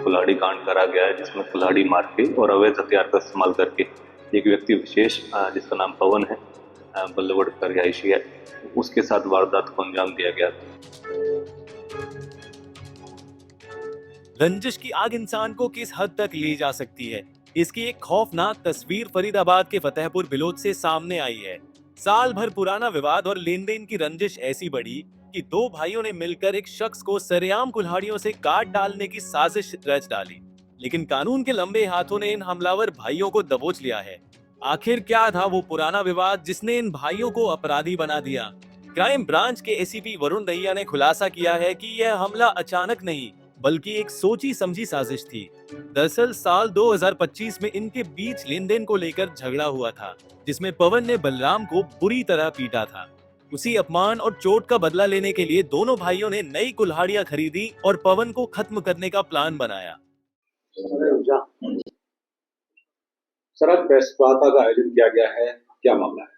कुल्हाड़ी कांड करा गया है, जिसमें कुल्हाड़ी मार के और अवैध हथियार का इस्तेमाल करके एक व्यक्ति विशेष जिसका नाम पवन है, बल्लभगढ़ का रिहायशी है, उसके साथ वारदात को अंजाम दिया गया। रंजिश की आग इंसान को किस हद तक ले जा सकती है, इसकी एक खौफनाक तस्वीर फरीदाबाद के फतेहपुर बिलोच से सामने आई है। साल भर पुराना विवाद और लेन देन की रंजिश ऐसी बढ़ी कि दो भाइयों ने मिलकर एक शख्स को सरेआम कुल्हाड़ियों से काट डालने की साजिश रच डाली। लेकिन कानून के लंबे हाथों ने इन हमलावर भाइयों को दबोच लिया है। आखिर क्या था वो पुराना विवाद जिसने इन भाइयों को अपराधी बना दिया? क्राइम ब्रांच के एसीपी वरुण दहिया ने खुलासा किया है कि यह हमला अचानक नहीं बल्कि एक सोची समझी साजिश थी। दरअसल साल 2025 में इनके बीच लेन देन को लेकर झगड़ा हुआ था, जिसमें पवन ने बलराम को बुरी तरह पीटा था। उसी अपमान और चोट का बदला लेने के लिए दोनों भाइयों ने नई कुल्हाड़ियां खरीदी और पवन को खत्म करने का प्लान बनाया। सर, आज प्रेस वार्ता का आयोजन किया गया है, क्या मामला है?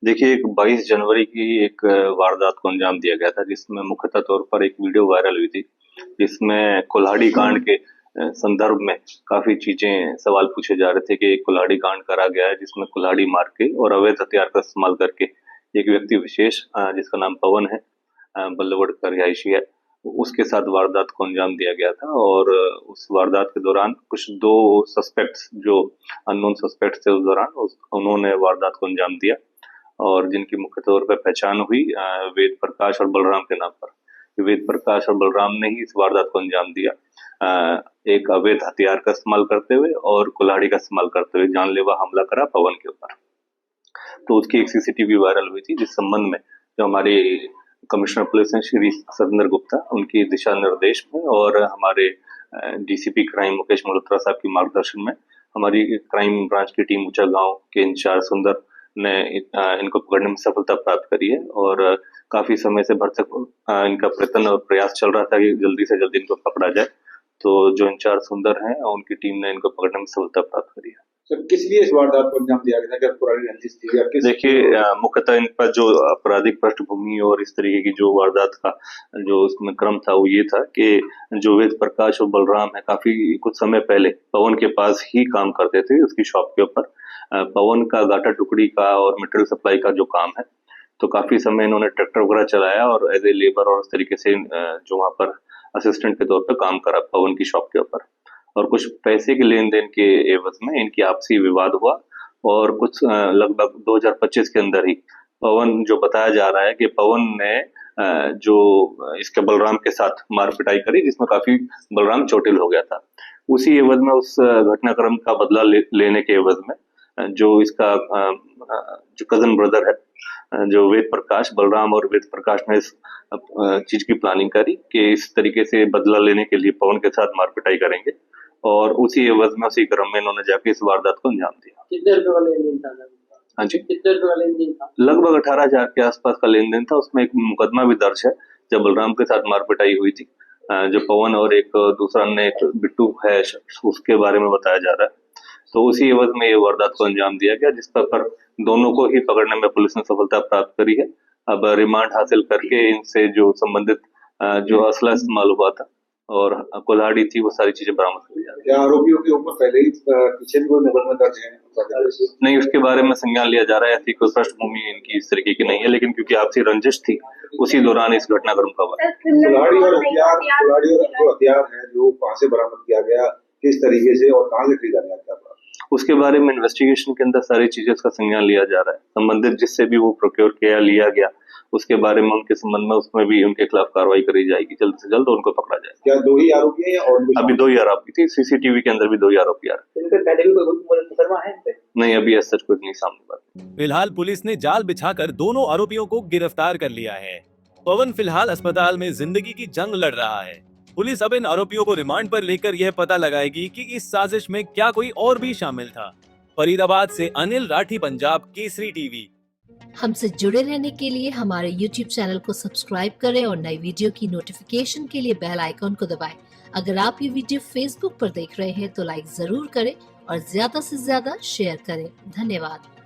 देखिए, 22 जनवरी की एक वारदात को अंजाम दिया गया था, जिसमें मुख्यतः तौर पर एक वीडियो वायरल हुई थी, जिसमें कुल्हाड़ी कांड के संदर्भ में काफी चीजें सवाल पूछे जा रहे थे कि एक कुल्हाड़ी कांड करा गया है, जिसमें कुल्हाड़ी मार के और अवैध हथियार का इस्तेमाल करके एक व्यक्ति विशेष जिसका नाम पवन है, बल्लभगढ़ का रिहायशी है, उसके साथ वारदात को अंजाम दिया गया था। और उस वारदात के दौरान कुछ दो सस्पेक्ट्स जो अननोन सस्पेक्ट्स थे, उस दौरान उन्होंने वारदात को अंजाम दिया और जिनकी मुख्य तौर पर पहचान हुई वेद प्रकाश और बलराम के नाम पर। वेद प्रकाश और बलराम ने ही इस वारदात को अंजाम दिया, एक अवैध हथियार का इस्तेमाल करते हुए और कुल्हाड़ी का इस्तेमाल करते हुए जानलेवा हमला करा पवन के ऊपर। तो उसकी एक सीसीटीवी वायरल हुई थी, जिस संबंध में जो हमारे कमिश्नर पुलिस हैं श्री सतेंद्र गुप्ता, उनकी दिशा निर्देश में और हमारे डीसीपी क्राइम मुकेश मल्होत्रा साहब की मार्गदर्शन में हमारी क्राइम ब्रांच की टीम ऊंचा गांव के इंचार्ज सुंदर ने इनको पकड़ने में सफलता प्राप्त करी है। और काफी समय से भरसक इनका प्रयत्न और प्रयास चल रहा था कि जल्दी से जल्दी इनको पकड़ा जाए। तो जो इंचार्ज सुंदर हैं, उनकी टीम ने इनको पकड़ने में सफलता प्राप्त करी है। सर, किस लिए इस वारदात को अंजाम दिया गया था? क्या पुरानी रंजिश थी या किस? देखिए, मुख्यतः इन पर जो आपराधिक पृष्ठभूमि और इस तरीके की जो वारदात का जो उसमें क्रम था, वो ये था कि जो वेद प्रकाश और बलराम है, काफी कुछ समय पहले पवन के पास ही काम करते थे, उसकी शॉप के ऊपर। पवन का गाटा टुकड़ी का और मटेरियल सप्लाई का जो काम है, तो काफी समय इन्होंने ट्रैक्टर वगैरह चलाया और एज ए लेबर और इस तरीके से जो वहां पर असिस्टेंट के तौर पर काम करा पवन की शॉप के ऊपर। और कुछ पैसे के लेन देन के एवज में इनकी आपसी विवाद हुआ और कुछ लगभग 2025 के अंदर ही पवन, जो बताया जा रहा है कि पवन ने जो इसके बलराम के साथ मार पिटाई करी, जिसमें काफी बलराम चोटिल हो गया था। उसी एवज में, उस घटनाक्रम का बदला लेने के एवज में जो इसका जो कजन ब्रदर है, जो वेद प्रकाश, बलराम और वेद प्रकाश ने इस चीज की प्लानिंग करी कि इस तरीके से बदला लेने के लिए पवन के साथ मार पिटाई करेंगे और उसी एवज में, उसी क्रम में इन्होंने जाके इस वारदात को अंजाम दिया। कितने रुपए का लेन देन था? हाँ जी, कितने रुपए का लेन देन था? लगभग 18,000 के आसपास का लेन देन था। उसमें एक मुकदमा भी दर्ज है, जब बलराम के साथ मार पिटाई हुई थी। जो पवन और एक दूसरा ने एक बिट्टू है, उसके बारे में बताया जा रहा है। तो उसी एवज में ये वारदात को अंजाम दिया गया, जिस पर दोनों को ही पकड़ने में पुलिस ने सफलता प्राप्त करी है। अब रिमांड हासिल करके इनसे जो संबंधित जो असला इस्तेमाल हुआ था और कुल्हाड़ी थी, वो सारी चीजें बरामद करी जा रही है। क्या आरोपियों के ऊपर पहले ही पीछे भी कोई मुकदमा दर्ज है? नहीं, उसके बारे में संज्ञान लिया जा रहा है। ऐसी कोई पृष्ठभूमि इनकी इस तरीके की नहीं है, लेकिन क्योंकि आपसी रंजिश थी, उसी दौरान इस घटनाक्रम का हुआ। कुल्हाड़ी और जो हथियार है, जो कहाँ से बरामद किया गया, किस तरीके से और कहाँ से खरीदा गया, क्या उसके बारे में इन्वेस्टिगेशन के अंदर सारी चीजें का संज्ञान लिया जा रहा है। संबंधित जिससे भी वो प्रोक्योर किया लिया गया, उसके बारे में, उनके संबंध में, उसमें भी उनके खिलाफ कार्रवाई करी जाएगी। जल्द से जल्द उनको पकड़ा जाए। क्या दो ही आरोपी हैं या और? अभी 2 ही आरोपी थे, सीसीटीवी के अंदर भी 2 ही आरोपी आ रहे हैं। नहीं, अभी ऐसा कुछ नहीं सामने बात। फिलहाल पुलिस ने जाल बिछाकर दोनों आरोपियों को गिरफ्तार कर लिया है। पवन फिलहाल अस्पताल में जिंदगी की जंग लड़ रहा है। पुलिस अब इन आरोपियों को रिमांड पर लेकर यह पता लगाएगी कि इस साजिश में क्या कोई और भी शामिल था। फरीदाबाद से अनिल राठी, पंजाब केसरी टीवी। हमसे जुड़े रहने के लिए हमारे YouTube चैनल को सब्सक्राइब करें और नई वीडियो की नोटिफिकेशन के लिए बेल आइकॉन को दबाएं। अगर आप ये वीडियो Facebook पर देख रहे हैं तो लाइक जरूर करें और ज्यादा से ज्यादा शेयर करें। धन्यवाद।